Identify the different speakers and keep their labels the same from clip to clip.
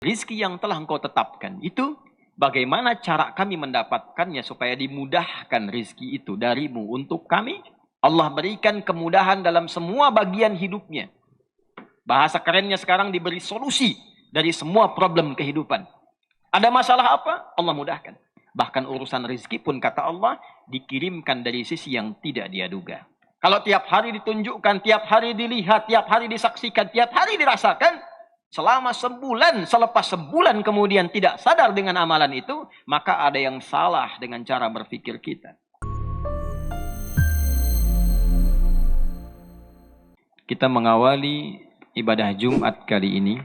Speaker 1: rizki yang telah engkau tetapkan itu, bagaimana cara kami mendapatkannya supaya dimudahkan rizki itu darimu untuk kami? Allah berikan kemudahan dalam semua bagian hidupnya. Bahasa kerennya sekarang diberi solusi dari semua problem kehidupan. Ada masalah apa? Allah mudahkan. Bahkan urusan rizki pun kata Allah dikirimkan dari sisi yang tidak dia duga. Kalau tiap hari ditunjukkan, tiap hari dilihat, tiap hari disaksikan, tiap hari dirasakan, selama sebulan, selepas sebulan kemudian tidak sadar dengan amalan itu, maka ada yang salah dengan cara berpikir kita. Kita mengawali ibadah Jumat kali ini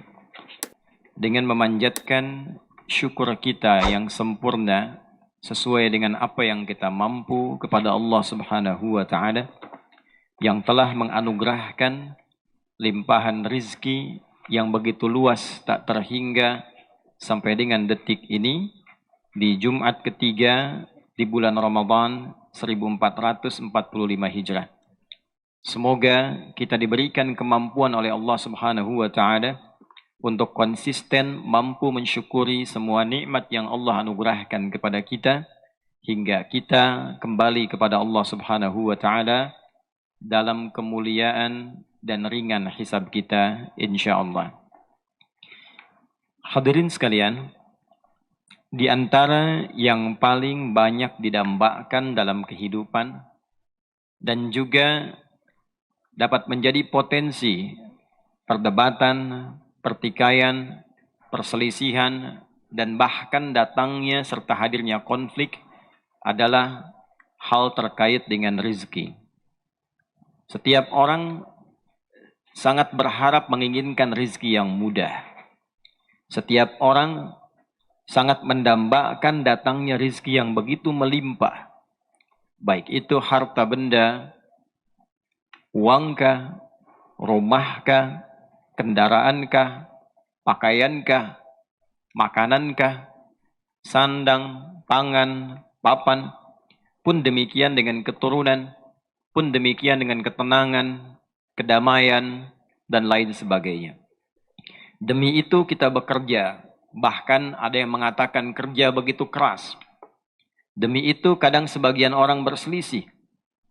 Speaker 1: dengan memanjatkan syukur kita yang sempurna sesuai dengan apa yang kita mampu kepada Allah Subhanahu wa Ta'ala yang telah menganugerahkan limpahan rizki yang begitu luas tak terhingga sampai dengan detik ini di Jumat ketiga di bulan Ramadan 1445 Hijrah. Semoga kita diberikan kemampuan oleh Allah Subhanahu wa Ta'ala untuk konsisten mampu mensyukuri semua nikmat yang Allah anugerahkan kepada kita hingga kita kembali kepada Allah Subhanahu wa Ta'ala dalam kemuliaan dan ringan hisab kita insyaallah. Hadirin sekalian, di antara yang paling banyak didambakan dalam kehidupan dan juga dapat menjadi potensi perdebatan, pertikaian, perselisihan, dan bahkan datangnya serta hadirnya konflik adalah hal terkait dengan rezeki. Setiap orang sangat berharap menginginkan rezeki yang mudah. Setiap orang sangat mendambakan datangnya rezeki yang begitu melimpah. Baik itu harta benda, uangkah, rumahkah, kendaraankah, pakaiankah, makanankah, sandang, pangan, papan, pun demikian dengan keturunan, pun demikian dengan ketenangan, kedamaian, dan lain sebagainya. Demi itu kita bekerja, bahkan ada yang mengatakan kerja begitu keras. Demi itu kadang sebagian orang berselisih.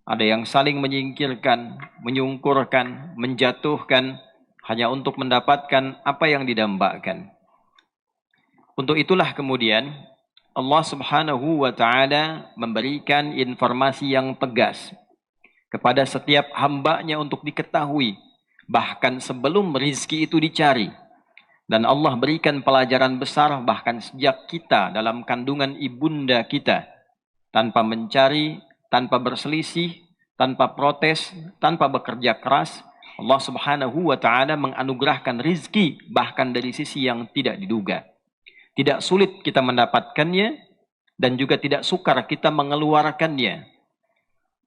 Speaker 1: Ada yang saling menyingkirkan, menyungkurkan, menjatuhkan, hanya untuk mendapatkan apa yang didambakan. Untuk itulah kemudian Allah Subhanahu wa Ta'ala memberikan informasi yang tegas kepada setiap hambanya untuk diketahui, bahkan sebelum rizki itu dicari. Dan Allah berikan pelajaran besar bahkan sejak kita dalam kandungan ibunda kita, tanpa mencari, tanpa berselisih, tanpa protes, tanpa bekerja keras, Allah Subhanahu wa Ta'ala menganugerahkan rizki bahkan dari sisi yang tidak diduga. Tidak sulit kita mendapatkannya dan juga tidak sukar kita mengeluarkannya.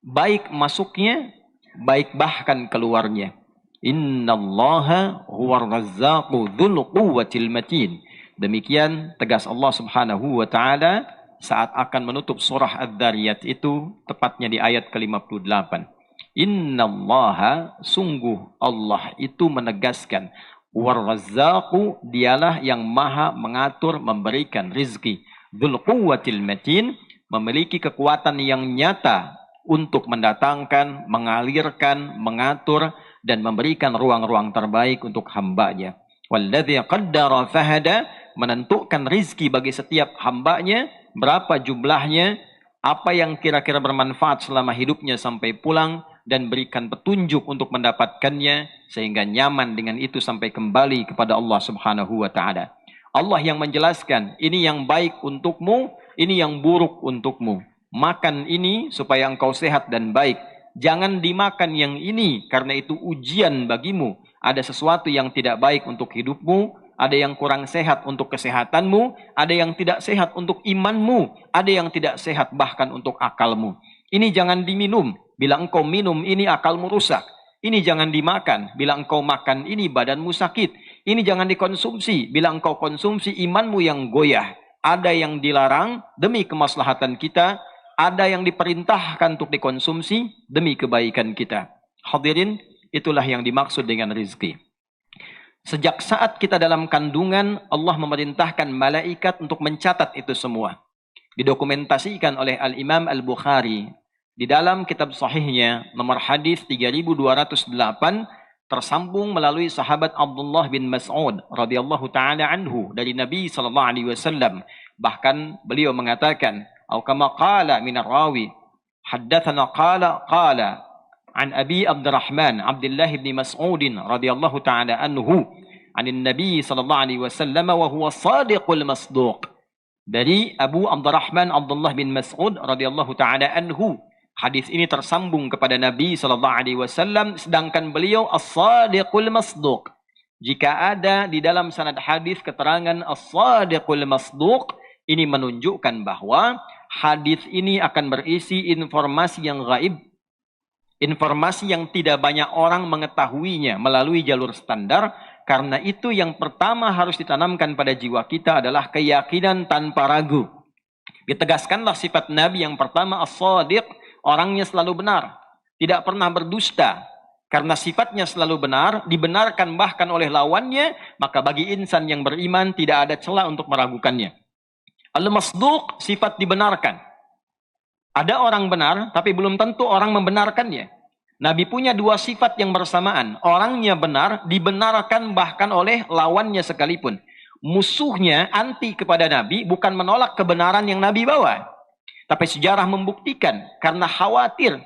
Speaker 1: Baik masuknya, baik bahkan keluarnya. Innallaha huwar razzaqu dzul quwwatil matin. Demikian tegas Allah Subhanahu wa Ta'ala saat akan menutup surah Ad-Dzariyat itu, tepatnya di ayat ke-58. Innallaha, sungguh Allah itu menegaskan, war razzaqu, dialah yang maha mengatur memberikan rizki, dzul quwwatil matin, memiliki kekuatan yang nyata untuk mendatangkan, mengalirkan, mengatur, dan memberikan ruang-ruang terbaik untuk hambanya. Walladzi qaddara fahada, menentukan rizki bagi setiap hambanya, berapa jumlahnya, apa yang kira-kira bermanfaat selama hidupnya sampai pulang, dan berikan petunjuk untuk mendapatkannya, sehingga nyaman dengan itu sampai kembali kepada Allah Subhanahu wa Ta'ala. Allah yang menjelaskan, ini yang baik untukmu, ini yang buruk untukmu. Makan ini supaya engkau sehat dan baik. Jangan dimakan yang ini karena itu ujian bagimu. Ada sesuatu yang tidak baik untuk hidupmu, ada yang kurang sehat untuk kesehatanmu, ada yang tidak sehat untuk imanmu, ada yang tidak sehat bahkan untuk akalmu. Ini jangan diminum, bila engkau minum ini akalmu rusak. Ini jangan dimakan, bila engkau makan ini badanmu sakit. Ini jangan dikonsumsi, bila engkau konsumsi imanmu yang goyah. Ada yang dilarang demi kemaslahatan kita, ada yang diperintahkan untuk dikonsumsi demi kebaikan kita. Hadirin, itulah yang dimaksud dengan rizki. Sejak saat kita dalam kandungan, Allah memerintahkan malaikat untuk mencatat itu semua. Didokumentasikan oleh Al-Imam Al-Bukhari di dalam kitab sahihnya nomor hadis 3208 tersambung melalui sahabat Abdullah bin Mas'ud radhiyallahu taala anhu dari Nabi sallallahu alaihi wasallam. Bahkan beliau mengatakan, "Au kama qala min ar-rawi, haddatsana qala an Abi Abdurrahman Abdullah bin Mas'ud radhiyallahu taala anhu, anin Nabi sallallahu alaihi wasallam wa huwa shadiqul masduq." Dari Abu Abdurrahman Abdullah bin Mas'ud radhiyallahu taala anhu, hadis ini tersambung kepada Nabi sallallahu alaihi wasallam sedangkan beliau as-shadiqul masduq. Jika ada di dalam sanad hadis keterangan as-shadiqul masduq, ini menunjukkan bahwa hadis ini akan berisi informasi yang gaib, informasi yang tidak banyak orang mengetahuinya melalui jalur standar. Karena itu yang pertama harus ditanamkan pada jiwa kita adalah keyakinan tanpa ragu. Ditegaskanlah sifat Nabi yang pertama as-shadiq, orangnya selalu benar, tidak pernah berdusta. Karena sifatnya selalu benar, dibenarkan bahkan oleh lawannya, maka bagi insan yang beriman tidak ada celah untuk meragukannya. Al-masduq, sifat dibenarkan. Ada orang benar, tapi belum tentu orang membenarkannya. Nabi punya dua sifat yang bersamaan. Orangnya benar, dibenarkan bahkan oleh lawannya sekalipun. Musuhnya anti kepada Nabi bukan menolak kebenaran yang Nabi bawa. Tapi sejarah membuktikan karena khawatir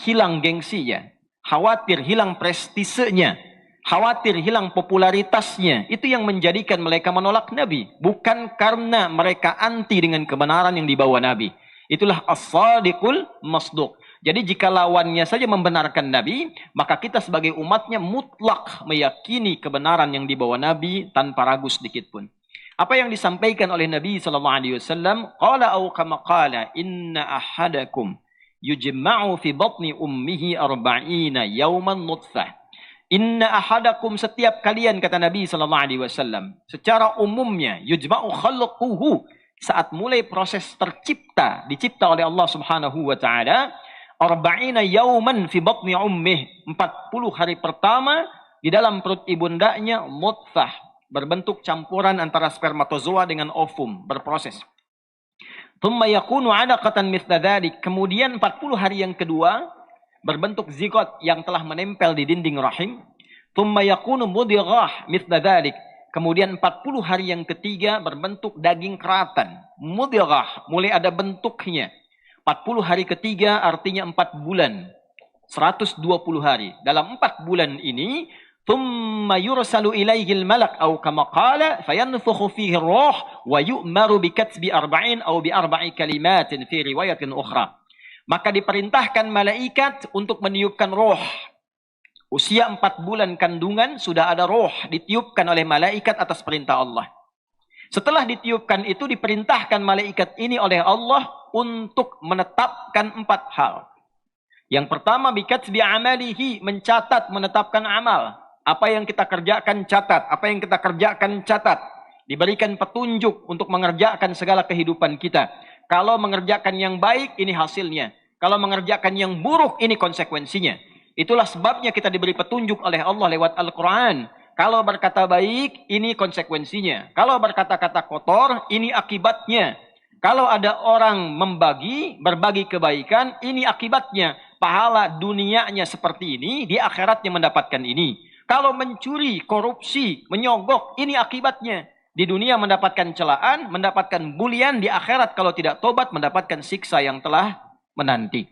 Speaker 1: hilang gengsinya, khawatir hilang prestisenya, khawatir hilang popularitasnya. Itu yang menjadikan mereka menolak Nabi. Bukan karena mereka anti dengan kebenaran yang dibawa Nabi. Itulah as-shadiqul masduq. Jadi jika lawannya saja membenarkan Nabi, maka kita sebagai umatnya mutlak meyakini kebenaran yang dibawa Nabi tanpa ragu sedikit pun. Apa yang disampaikan oleh Nabi SAW, qala au kama qala, inna ahadakum yujma'u fi batni ummihi arba'ina yawman nutfah. Inna ahadakum, setiap kalian, kata Nabi SAW, secara umumnya, yujma'u khalquhu, saat mulai proses dicipta oleh Allah Subhanahu wa taala, arba'ina yauman fi batni ummih, 40 hari pertama di dalam perut ibundanya nutfah, berbentuk campuran antara spermatozoa dengan ovum, berproses. Thumma yakunu 'alaqatan mithla dzalik, kemudian 40 hari yang kedua berbentuk zigot yang telah menempel di dinding rahim. Thumma yakunu mudghah mithla dzalik, kemudian 40 hari yang ketiga berbentuk daging keratan, mudghah, mulai ada bentuknya. 40 hari ketiga artinya 4 bulan. 120 hari. Dalam 4 bulan ini, thumma yursalu ilaihil malak au kama qala fayanfukhu fihi ruh wa yu'maru bi katbi 40 au bi 4 kalimatin fi riwayatin ukhra. Maka diperintahkan malaikat untuk meniupkan roh. Usia 4 bulan kandungan sudah ada roh ditiupkan oleh malaikat atas perintah Allah. Setelah ditiupkan itu diperintahkan malaikat ini oleh Allah untuk menetapkan 4 hal. Yang pertama, bikatsbi amalihi, mencatat, menetapkan amal. Apa yang kita kerjakan catat, apa yang kita kerjakan catat. Diberikan petunjuk untuk mengerjakan segala kehidupan kita. Kalau mengerjakan yang baik, ini hasilnya. Kalau mengerjakan yang buruk, ini konsekuensinya. Itulah sebabnya kita diberi petunjuk oleh Allah lewat Al-Quran. Kalau berkata baik, ini konsekuensinya. Kalau berkata-kata kotor, ini akibatnya. Kalau ada orang berbagi kebaikan, ini akibatnya. Pahala dunianya seperti ini, di akhiratnya mendapatkan ini. Kalau mencuri, korupsi, menyogok, ini akibatnya. Di dunia mendapatkan celaan, mendapatkan bulian, di akhirat kalau tidak tobat, mendapatkan siksa yang telah menanti.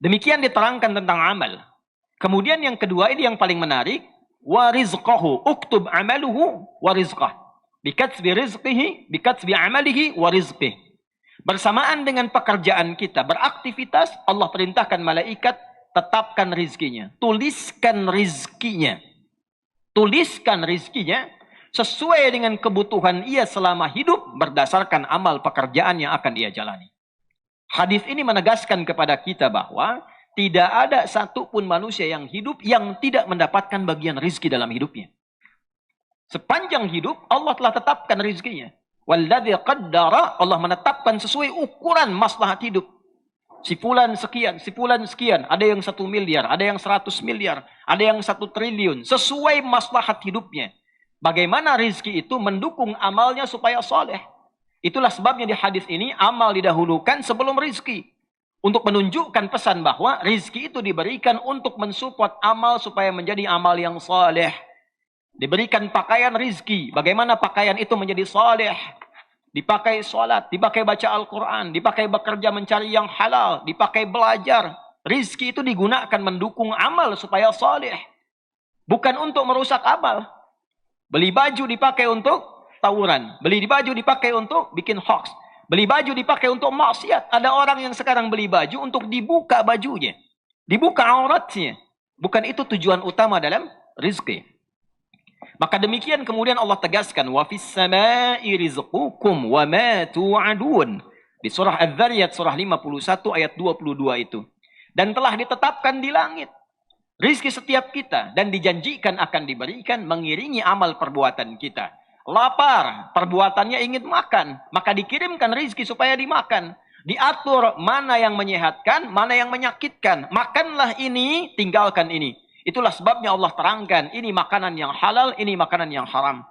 Speaker 1: Demikian diterangkan tentang amal. Kemudian yang kedua, ini yang paling menarik, wa rizqahu, uktub amaluhu wa rizqah. Bikatsbi rizqihi, bikatsbi amalihi wa rizqih. Bersamaan dengan pekerjaan kita, beraktivitas, Allah perintahkan malaikat, tetapkan rizkinya. Tuliskan rizkinya. Tuliskan rizkinya sesuai dengan kebutuhan ia selama hidup berdasarkan amal pekerjaan yang akan ia jalani. Hadis ini menegaskan kepada kita bahwa tidak ada satupun manusia yang hidup yang tidak mendapatkan bagian rizki dalam hidupnya. Sepanjang hidup, Allah telah tetapkan rizkinya. Walladzi qaddara, Allah menetapkan sesuai ukuran maslahat hidup. Si fulan sekian. Ada yang 1 miliar, ada yang 100 miliar, ada yang 1 triliun. Sesuai maslahat hidupnya. Bagaimana rizki itu mendukung amalnya supaya soleh. Itulah sebabnya di hadis ini amal didahulukan sebelum rizki. Untuk menunjukkan pesan bahwa rizki itu diberikan untuk mensupport amal supaya menjadi amal yang soleh. Diberikan pakaian rizki. Bagaimana pakaian itu menjadi soleh? Dipakai sholat, dipakai baca Al-Quran, dipakai bekerja mencari yang halal, dipakai belajar. Rizki itu digunakan mendukung amal supaya soleh. Bukan untuk merusak amal. Beli baju dipakai untuk tawuran. Beli baju dipakai untuk bikin hoax. Beli baju dipakai untuk maksiat. Ada orang yang sekarang beli baju untuk dibuka bajunya. Dibuka auratnya. Bukan itu tujuan utama dalam rizki. Maka demikian kemudian Allah tegaskan, wa fis samai rizqukum wa ma tu'adun. Di surah Az-Zariyat surah 51 ayat 22 itu. Dan telah ditetapkan di langit rizki setiap kita dan dijanjikan akan diberikan mengiringi amal perbuatan kita. Lapar, perbuatannya ingin makan, maka dikirimkan rizki supaya dimakan. Diatur mana yang menyehatkan, mana yang menyakitkan. Makanlah ini, tinggalkan ini. Itulah sebabnya Allah terangkan, ini makanan yang halal, ini makanan yang haram.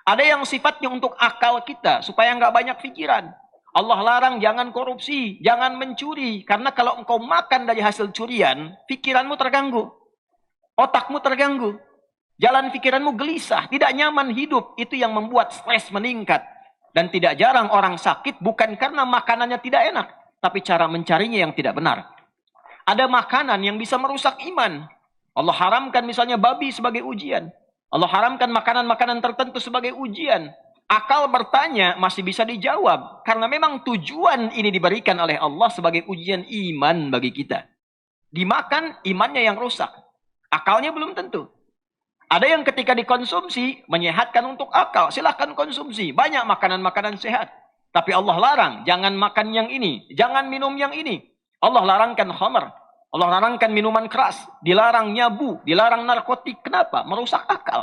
Speaker 1: Ada yang sifatnya untuk akal kita, supaya nggak banyak pikiran. Allah larang jangan korupsi, jangan mencuri. Karena kalau engkau makan dari hasil curian, pikiranmu terganggu. Otakmu terganggu. Jalan pikiranmu gelisah, tidak nyaman hidup. Itu yang membuat stres meningkat. Dan tidak jarang orang sakit bukan karena makanannya tidak enak, tapi cara mencarinya yang tidak benar. Ada makanan yang bisa merusak iman. Allah haramkan misalnya babi sebagai ujian. Allah haramkan makanan-makanan tertentu sebagai ujian. Akal bertanya masih bisa dijawab. Karena memang tujuan ini diberikan oleh Allah sebagai ujian iman bagi kita. Dimakan imannya yang rusak. Akalnya belum tentu. Ada yang ketika dikonsumsi menyehatkan untuk akal. Silahkan konsumsi. Banyak makanan-makanan sehat. Tapi Allah larang. Jangan makan yang ini. Jangan minum yang ini. Allah larangkan khamar. Allah larangkan minuman keras, dilarang nyabu, dilarang narkotik. Kenapa? Merusak akal.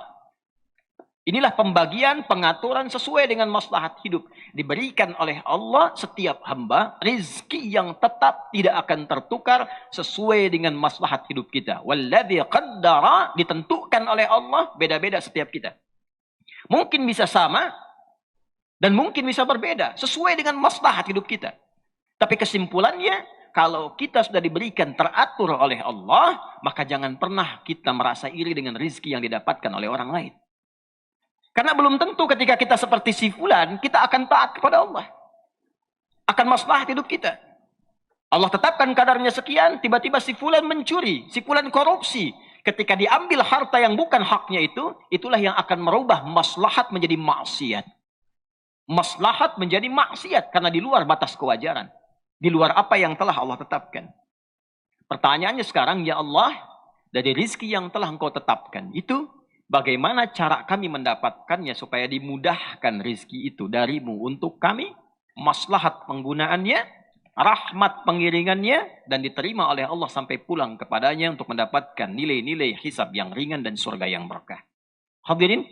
Speaker 1: Inilah pembagian pengaturan sesuai dengan maslahat hidup. Diberikan oleh Allah setiap hamba rizki yang tetap tidak akan tertukar sesuai dengan maslahat hidup kita. Walladzi qaddara ditentukan oleh Allah beda-beda setiap kita. Mungkin bisa sama dan mungkin bisa berbeda sesuai dengan maslahat hidup kita. Tapi kesimpulannya, kalau kita sudah diberikan teratur oleh Allah, maka jangan pernah kita merasa iri dengan rizki yang didapatkan oleh orang lain. Karena belum tentu ketika kita seperti si fulan, kita akan taat kepada Allah. Akan maslahat hidup kita. Allah tetapkan kadarnya sekian, tiba-tiba si fulan mencuri, si fulan korupsi. Ketika diambil harta yang bukan haknya itu, itulah yang akan merubah maslahat menjadi maksiat. Maslahat menjadi maksiat karena di luar batas kewajaran. Di luar apa yang telah Allah tetapkan. Pertanyaannya sekarang, ya Allah, dari rizki yang telah Engkau tetapkan itu, bagaimana cara kami mendapatkannya supaya dimudahkan rizki itu darimu untuk kami, maslahat penggunaannya, rahmat pengiringannya, dan diterima oleh Allah sampai pulang kepadanya untuk mendapatkan nilai-nilai hisab yang ringan dan surga yang berkah. Hadirin,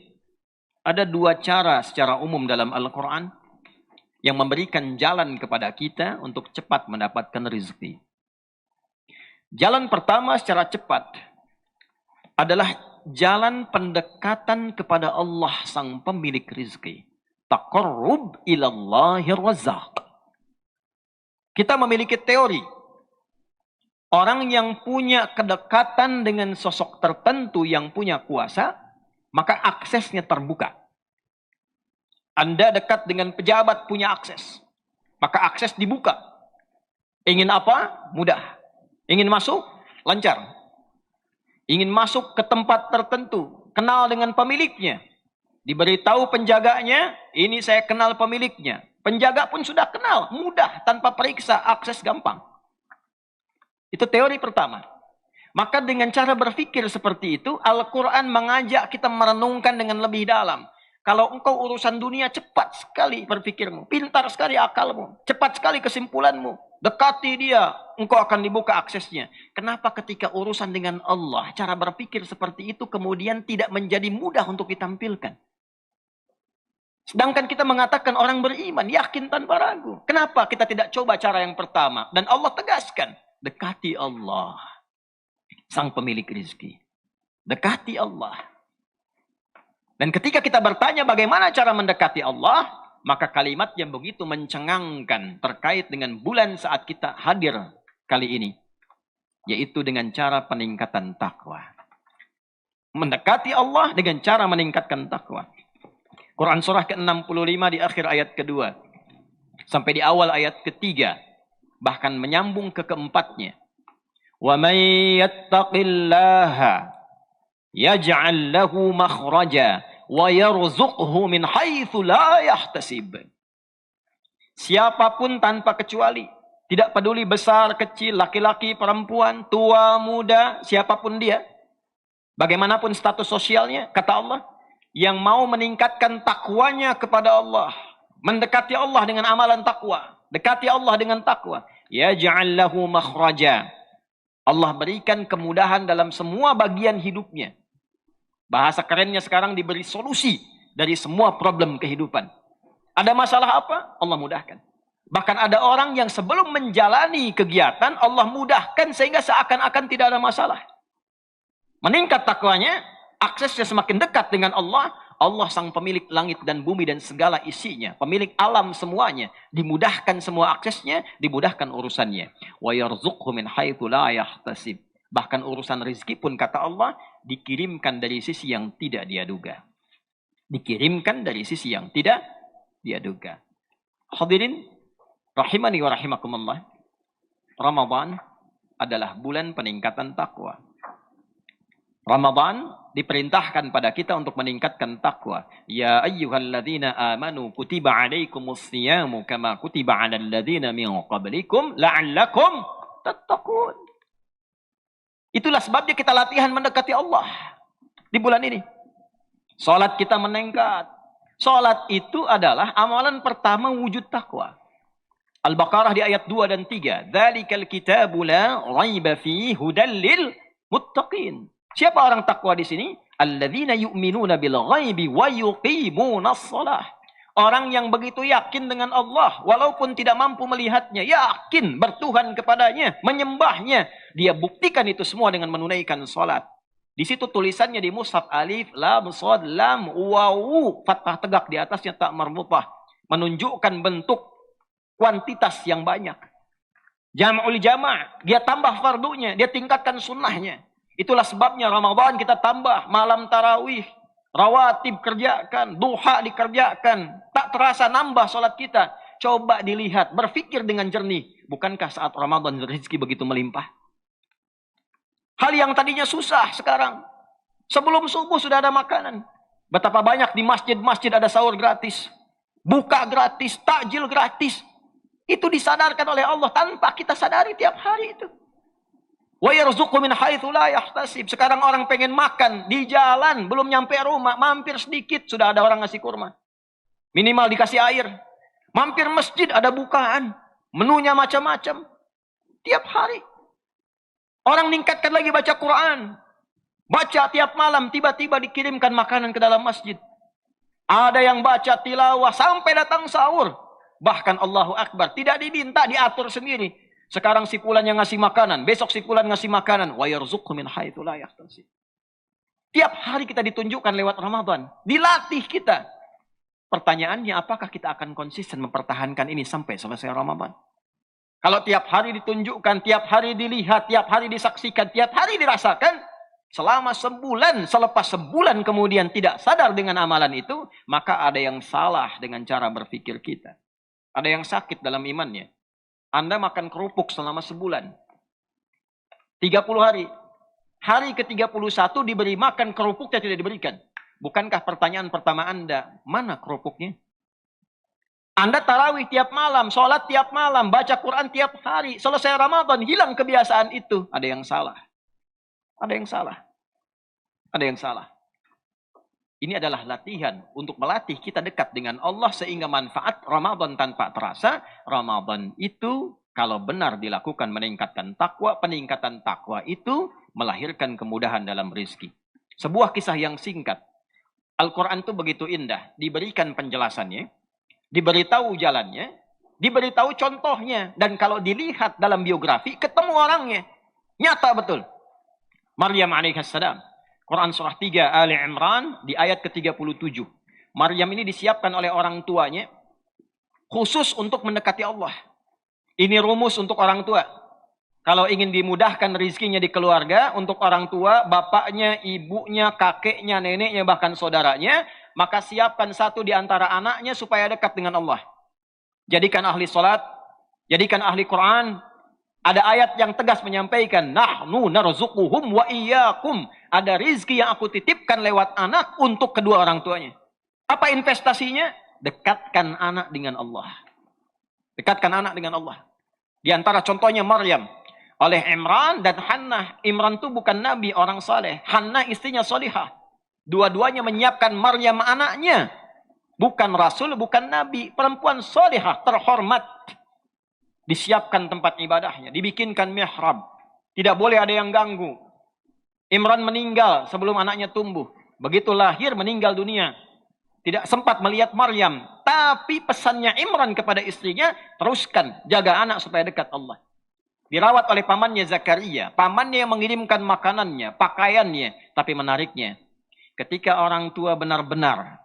Speaker 1: ada dua cara secara umum dalam Al-Quran yang memberikan jalan kepada kita untuk cepat mendapatkan rezeki. Jalan pertama secara cepat adalah jalan pendekatan kepada Allah sang pemilik rezeki. Taqarrub ilallahir razzaq. Kita memiliki teori. Orang yang punya kedekatan dengan sosok tertentu yang punya kuasa, maka aksesnya terbuka. Anda dekat dengan pejabat punya akses. Maka akses dibuka. Ingin apa? Mudah. Ingin masuk? Lancar. Ingin masuk ke tempat tertentu. Kenal dengan pemiliknya. Diberitahu penjaganya, ini saya kenal pemiliknya. Penjaga pun sudah kenal. Mudah. Tanpa periksa, akses gampang. Itu teori pertama. Maka dengan cara berpikir seperti itu, Al-Quran mengajak kita merenungkan dengan lebih dalam. Kalau engkau urusan dunia, cepat sekali berpikirmu. Pintar sekali akalmu. Cepat sekali kesimpulanmu. Dekati dia, engkau akan dibuka aksesnya. Kenapa ketika urusan dengan Allah, cara berpikir seperti itu kemudian tidak menjadi mudah untuk ditampilkan? Sedangkan kita mengatakan orang beriman, yakin tanpa ragu. Kenapa kita tidak coba cara yang pertama? Dan Allah tegaskan, dekati Allah, sang pemilik rezeki. Dekati Allah. Dan ketika kita bertanya bagaimana cara mendekati Allah, maka kalimat yang begitu mencengangkan terkait dengan bulan saat kita hadir kali ini, yaitu dengan cara peningkatan takwa. Mendekati Allah dengan cara meningkatkan takwa. Quran surah ke-65 di akhir ayat kedua sampai di awal ayat ketiga, bahkan menyambung ke keempatnya. Wa may yattaqillaha yaj'al lahu makhraja wa yarzuqhu min haitsu la yahtasib. Siapapun tanpa kecuali, tidak peduli besar, kecil, laki-laki, perempuan, tua, muda, siapapun dia, bagaimanapun status sosialnya, kata Allah, yang mau meningkatkan takwanya kepada Allah, mendekati Allah dengan amalan takwa, dekati Allah dengan takwa, yaj'al lahu makhraja. Allah berikan kemudahan dalam semua bagian hidupnya. Bahasa kerennya sekarang diberi solusi dari semua problem kehidupan. Ada masalah apa? Allah mudahkan. Bahkan ada orang yang sebelum menjalani kegiatan, Allah mudahkan sehingga seakan-akan tidak ada masalah. Meningkat takwanya, aksesnya semakin dekat dengan Allah. Allah sang pemilik langit dan bumi dan segala isinya, pemilik alam semuanya, dimudahkan semua aksesnya, dimudahkan urusannya. Wa yarzuqhu min haitsu la yahtasib. Bahkan urusan rezeki pun kata Allah dikirimkan dari sisi yang tidak dia duga. Dikirimkan dari sisi yang tidak dia duga. Hadirin rahimani wa rahimakumullah. Ramadan adalah bulan peningkatan takwa. Ramadan diperintahkan pada kita untuk meningkatkan takwa. Ya ayyuhalladzina amanu kutiba alaikumus siyamu kama kutiba alal ladzina min qablikum la'allakum tattaqun. Itulah sebabnya kita latihan mendekati Allah di bulan ini. Salat kita meningkat. Salat itu adalah amalan pertama wujud takwa. Al-Baqarah di ayat 2 dan 3. Dzalikal kitabu la raiba fihi hudal lil muttaqin. Siapa orang takwa di sini? Alladzina yu'minuna bil ghaibi wa yuqimunas shalah. Orang yang begitu yakin dengan Allah, walaupun tidak mampu melihatnya, yakin bertuhan kepadanya, menyembahnya. Dia buktikan itu semua dengan menunaikan salat. Di situ tulisannya di mushaf alif, lam, shad, lam, wawu, fathah tegak di atasnya tak marbutah. Menunjukkan bentuk kuantitas yang banyak. Jam'ul jama', dia tambah fardunya, dia tingkatkan sunnahnya. Itulah sebabnya Ramadan kita tambah malam tarawih. Rawatib kerjakan, duha dikerjakan. Tak terasa nambah sholat kita. Coba dilihat, berpikir dengan jernih. Bukankah saat Ramadan rezeki begitu melimpah? Hal yang tadinya susah sekarang. Sebelum subuh sudah ada makanan. Betapa banyak di masjid-masjid ada sahur gratis. Buka gratis, takjil gratis. Itu disadarkan oleh Allah tanpa kita sadari tiap hari itu. Wa yarzuqhu min haitsu la yahtasib. Sekarang orang pengen makan di jalan, belum nyampe rumah, mampir sedikit sudah ada orang ngasih kurma. Minimal dikasih air. Mampir masjid ada bukaan, menunya macam-macam. Tiap hari. Orang ningkatkan lagi baca Quran. Baca tiap malam, tiba-tiba dikirimkan makanan ke dalam masjid. Ada yang baca tilawah sampai datang sahur. Bahkan Allahu Akbar, tidak diminta, diatur sendiri. Sekarang si fulan yang ngasih makanan, besok si fulan ngasih makanan. Wa yarzuqhu min haitsu la yahtasib. Tiap hari kita ditunjukkan lewat Ramadan, dilatih kita. Pertanyaannya, apakah kita akan konsisten mempertahankan ini sampai selesai Ramadan? Kalau tiap hari ditunjukkan, tiap hari dilihat, tiap hari disaksikan, tiap hari dirasakan, selama sebulan, selepas sebulan kemudian tidak sadar dengan amalan itu, maka ada yang salah dengan cara berpikir kita. Ada yang sakit dalam imannya. Anda makan kerupuk selama sebulan. 30 hari. Hari ke-31 diberi makan kerupuknya tidak diberikan. Bukankah pertanyaan pertama Anda, mana kerupuknya? Anda tarawih tiap malam, sholat tiap malam, baca Quran tiap hari. Selesai Ramadan, hilang kebiasaan itu. Ada yang salah. Ada yang salah. Ada yang salah. Ini adalah latihan untuk melatih kita dekat dengan Allah sehingga manfaat Ramadan tanpa terasa. Ramadan itu kalau benar dilakukan meningkatkan takwa, peningkatan takwa itu melahirkan kemudahan dalam rezeki. Sebuah kisah yang singkat. Al-Quran itu begitu indah. Diberikan penjelasannya, diberitahu jalannya, diberitahu contohnya. Dan kalau dilihat dalam biografi, ketemu orangnya. Nyata betul. Maryam alaihissalam. Quran surah 3 Ali Imran di ayat ke-37. Maryam ini disiapkan oleh orang tuanya khusus untuk mendekati Allah. Ini rumus untuk orang tua. Kalau ingin dimudahkan rizkinya di keluarga, untuk orang tua, bapaknya, ibunya, kakeknya, neneknya, bahkan saudaranya, maka siapkan satu di antara anaknya supaya dekat dengan Allah. Jadikan ahli salat, jadikan ahli Quran. Ada ayat yang tegas menyampaikan, nahnu narzuquhum wa iyyakum. Ada rizki yang aku titipkan lewat anak untuk kedua orang tuanya. Apa investasinya? Dekatkan anak dengan Allah. Dekatkan anak dengan Allah. Di antara contohnya Maryam. Oleh Imran dan Hannah. Imran itu bukan nabi, orang saleh. Hannah istrinya salihah. Dua-duanya menyiapkan Maryam anaknya. Bukan rasul, bukan nabi. Perempuan salihah, terhormat. Disiapkan tempat ibadahnya. Dibikinkan mihrab. Tidak boleh ada yang ganggu. Imran meninggal sebelum anaknya tumbuh. Begitu lahir, meninggal dunia. Tidak sempat melihat Maryam. Tapi pesannya Imran kepada istrinya, teruskan, jaga anak supaya dekat Allah. Dirawat oleh pamannya Zakaria. Pamannya yang mengirimkan makanannya, pakaiannya. Tapi menariknya, ketika orang tua benar-benar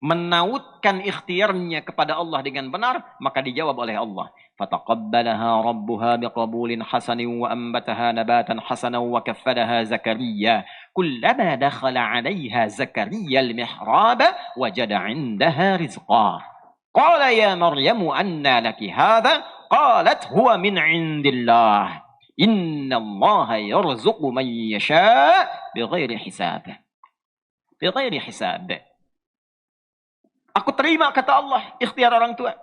Speaker 1: menautkan ikhtiarnya kepada Allah dengan benar, maka dijawab oleh Allah. Fataqabbalaha rabbuha biqabulin hasanin wa ambataha nabatan hasanan wa kaffalaha Zakaria. Kullama dakhala 'alayha Zakaria al-mihraba wajada 'indaha rizqa. Qala ya Maryamu anna laki hadha? Qalat huwa min 'indillah. Innallaha yarzuqu man yasha' bighairi hisab. Bighairi hisab. Aku terima kata Allah ikhtiar orang tua.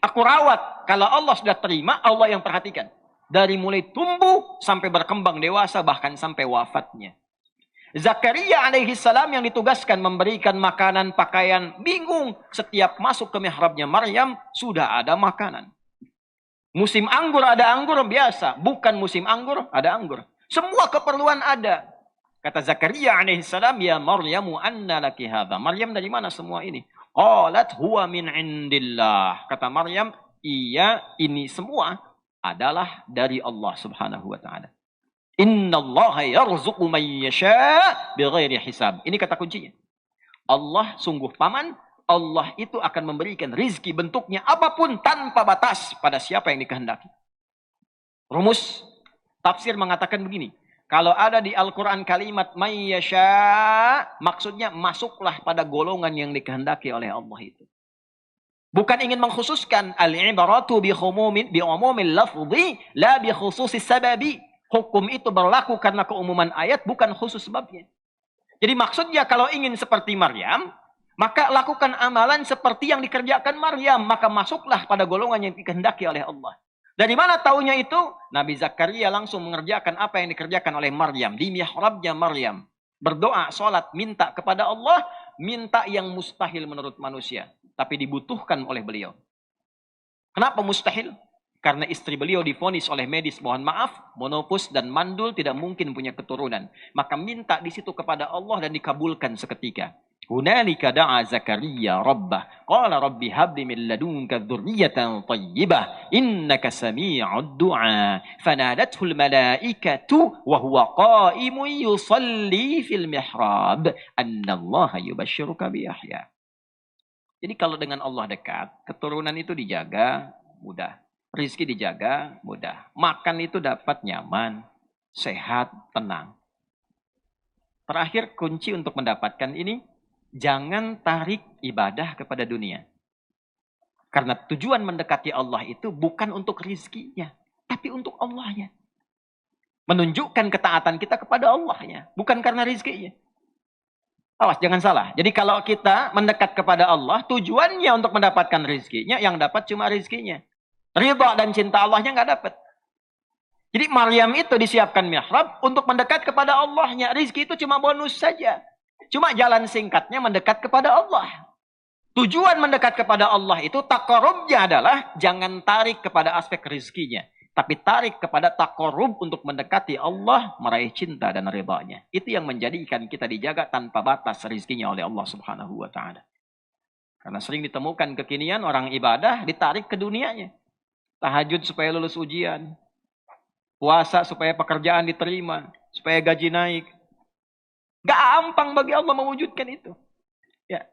Speaker 1: Aku rawat. Kalau Allah sudah terima, Allah yang perhatikan. Dari mulai tumbuh sampai berkembang dewasa bahkan sampai wafatnya. Zakaria alaihi salam yang ditugaskan memberikan makanan, pakaian, bingung. Setiap masuk ke mihrabnya Maryam, sudah ada makanan. Musim anggur ada anggur biasa. Bukan musim anggur, ada anggur. Semua keperluan ada. Kata Zakaria alaihi salam, ya Maryamu anna laki hadha. Maryam, dari mana semua ini? Qalat huwa min indillah. Kata Maryam, iya, ini semua adalah dari Allah subhanahu wa ta'ala. Innallaha yarzuqu man yasha' bighairi hisab. Ini kata kuncinya. Allah sungguh paman, Allah itu akan memberikan rizki bentuknya apapun tanpa batas pada siapa yang dikehendaki. Rumus tafsir mengatakan begini. Kalau ada di Al-Quran kalimat may yasha', maksudnya masuklah pada golongan yang dikehendaki oleh Allah itu. Bukan ingin mengkhususkan al-ibaratu bi umumil lafzi la bi khususis sababi. Hukum itu berlaku karena keumuman ayat, bukan khusus sebabnya. Jadi maksudnya kalau ingin seperti Maryam, maka lakukan amalan seperti yang dikerjakan Maryam. Maka masuklah pada golongan yang dikehendaki oleh Allah. Dari mana taunya itu? Nabi Zakaria langsung mengerjakan apa yang dikerjakan oleh Maryam. Di mihrabnya Maryam. Berdoa, sholat, minta kepada Allah. Minta yang mustahil menurut manusia. Tapi dibutuhkan oleh beliau. Kenapa mustahil? Karena istri beliau divonis oleh medis, mohon maaf, monopus dan mandul, tidak mungkin punya keturunan. Maka minta di situ kepada Allah dan dikabulkan seketika. Hunalika da'a Zakaria rabbah. Qala rabbi habli min ladunka dzurriyyatan thayyibah. Innaka sami'ud du'a. Fanadathul malaikatu wa huwa qa'imun yusalli fil mihrab. Annallaha yubashshiruka bi Yahya. Jadi kalau dengan Allah dekat, keturunan itu dijaga mudah. Rizki dijaga mudah. Makan itu dapat nyaman, sehat, tenang. Terakhir kunci untuk mendapatkan ini, jangan tarik ibadah kepada dunia. Karena tujuan mendekati Allah itu bukan untuk rizkinya, tapi untuk Allahnya. Menunjukkan ketaatan kita kepada Allahnya, bukan karena rizkinya. Awas, jangan salah. Jadi kalau kita mendekat kepada Allah, tujuannya untuk mendapatkan rizkinya, yang dapat cuma rizkinya. Ridha dan cinta Allahnya nggak dapat. Jadi Maryam itu disiapkan mihrab untuk mendekat kepada Allahnya. Rizki itu cuma bonus saja. Cuma jalan singkatnya mendekat kepada Allah. Tujuan mendekat kepada Allah itu taqarrubnya adalah jangan tarik kepada aspek rizkinya. Tapi tarik kepada taqarrub untuk mendekati Allah, meraih cinta dan ridhanya. Itu yang menjadikan kita dijaga tanpa batas rizkinya oleh Allah subhanahu wa ta'ala. Karena sering ditemukan kekinian orang ibadah ditarik ke dunianya. Tahajud supaya lulus ujian. Puasa supaya pekerjaan diterima. Supaya gaji naik. Gampang bagi Allah mewujudkan itu. Ya.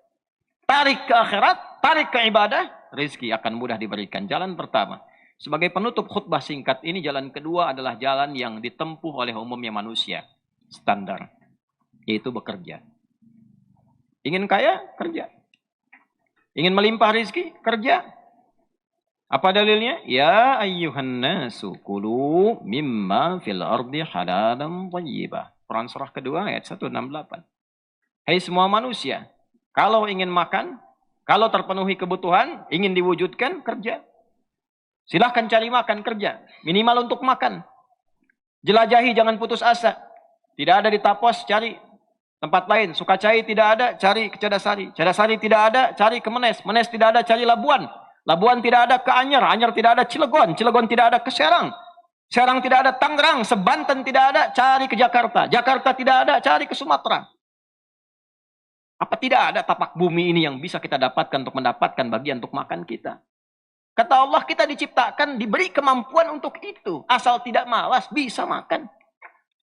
Speaker 1: Tarik ke akhirat, tarik ke ibadah, rezeki akan mudah diberikan. Jalan pertama. Sebagai penutup khutbah singkat ini, jalan kedua adalah jalan yang ditempuh oleh umumnya manusia. Standar. Yaitu bekerja. Ingin kaya? Kerja. Ingin melimpah rezeki? Kerja. Apa dalilnya? Ya ayyuhan nasu kulu mimma fil ardi halalan thayyibah. Quran surah kedua ayat 168. Hai semua manusia, kalau ingin makan, kalau terpenuhi kebutuhan, ingin diwujudkan, kerja. Silahkan cari makan, kerja. Minimal untuk makan. Jelajahi, jangan putus asa. Tidak ada di Tapos, cari tempat lain. Sukacai tidak ada, cari ke Cadasari. Cadasari tidak ada, cari ke Menes. Menes tidak ada, cari Labuan. Labuan tidak ada ke Anyer. Anyer tidak ada Cilegon. Cilegon tidak ada ke Serang. Serang tidak ada Tangerang. Sebanten tidak ada, cari ke Jakarta. Jakarta tidak ada, cari ke Sumatera. Apa tidak ada tapak bumi ini yang bisa kita dapatkan untuk mendapatkan bagian untuk makan kita? Kata Allah, kita diciptakan, diberi kemampuan untuk itu. Asal tidak malas, bisa makan.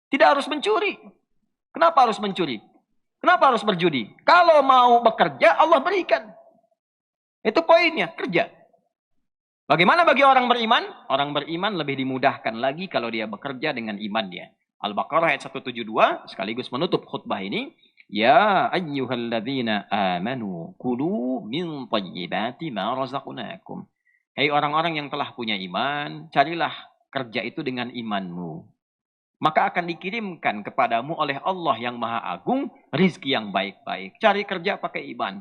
Speaker 1: Tidak harus mencuri. Kenapa harus mencuri? Kenapa harus berjudi? Kalau mau bekerja, Allah berikan. Itu poinnya, kerja. Bagaimana bagi orang beriman? Orang beriman lebih dimudahkan lagi kalau dia bekerja dengan imannya. Al-Baqarah ayat 172, sekaligus menutup khutbah ini. Ya ayyuhalladzina amanu kulu min thayyibati ma razaqnakum. Hai orang-orang yang telah punya iman, carilah kerja itu dengan imanmu. Maka akan dikirimkan kepadamu oleh Allah yang Maha Agung rizki yang baik-baik. Cari kerja pakai iman.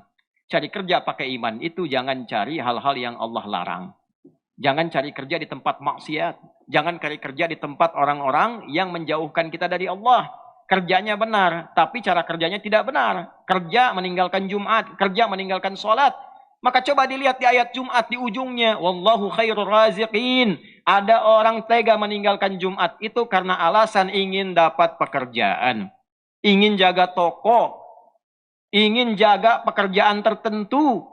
Speaker 1: Cari kerja pakai iman itu jangan cari hal-hal yang Allah larang. Jangan cari kerja di tempat maksiat. Jangan cari kerja di tempat orang-orang yang menjauhkan kita dari Allah. Kerjanya benar, tapi cara kerjanya tidak benar. Kerja meninggalkan Jumat, kerja meninggalkan sholat. Maka coba dilihat di ayat Jumat di ujungnya. Wallahu khairur raziqin. Ada orang tega meninggalkan Jumat itu karena alasan ingin dapat pekerjaan. Ingin jaga toko. Ingin jaga pekerjaan tertentu.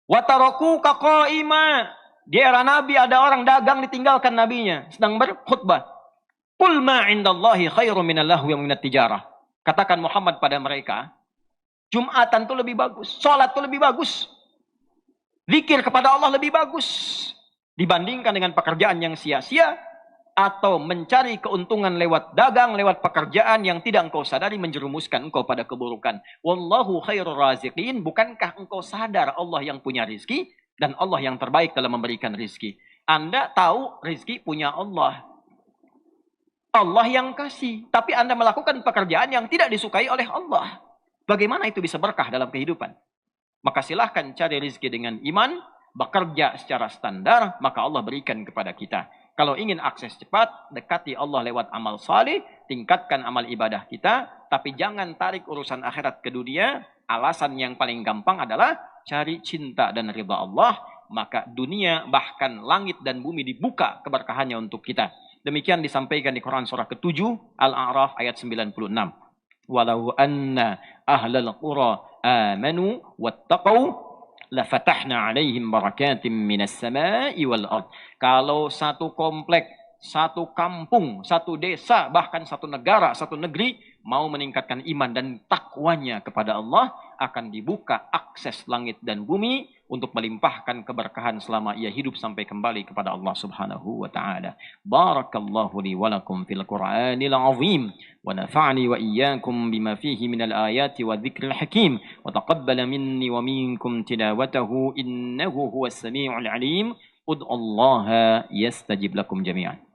Speaker 1: Wataroku kaqaima. Di era Nabi ada orang dagang ditinggalkan nabinya. Sedang berkhutbah. Qul ma indallahi khairu minal lahwi wa minat tijarah. Katakan Muhammad pada mereka. Jumatan itu lebih bagus. Sholat itu lebih bagus. Zikir kepada Allah lebih bagus. Dibandingkan dengan pekerjaan yang sia-sia. Atau mencari keuntungan lewat dagang, lewat pekerjaan yang tidak engkau sadari menjerumuskan engkau pada keburukan. Wallahu khairur raziqin. Bukankah engkau sadar Allah yang punya rizki dan Allah yang terbaik dalam memberikan rizki? Anda tahu rizki punya Allah. Allah yang kasih. Tapi Anda melakukan pekerjaan yang tidak disukai oleh Allah. Bagaimana itu bisa berkah dalam kehidupan? Maka silahkan cari rizki dengan iman. Bekerja secara standar. Maka Allah berikan kepada kita. Kalau ingin akses cepat, dekati Allah lewat amal saleh, tingkatkan amal ibadah kita, tapi jangan tarik urusan akhirat ke dunia. Alasan yang paling gampang adalah cari cinta dan ridha Allah, maka dunia bahkan langit dan bumi dibuka keberkahannya untuk kita. Demikian disampaikan di Quran surah ke-7 Al-A'raf ayat 96. Walau anna ahlal qura amanu wattaqau lafatahna alaihim barakatim minas sama'i wal ard. Kalau satu komplek, satu kampung, satu desa, bahkan satu negara, satu negeri mau meningkatkan iman dan takwanya kepada Allah, akan dibuka akses langit dan bumi untuk melimpahkan keberkahan selama ia hidup sampai kembali kepada Allah Subhanahu wa taala. Barakallahu li wa lakum fil Qur'anil azim wa nafa'ni wa iyyakum bima fihi minal ayati wa dzikril hakim wa taqabbala minni wa minkum tilawatahu innahu huwas samiul alim. Ud'ullaha yastajib lakum jami'an.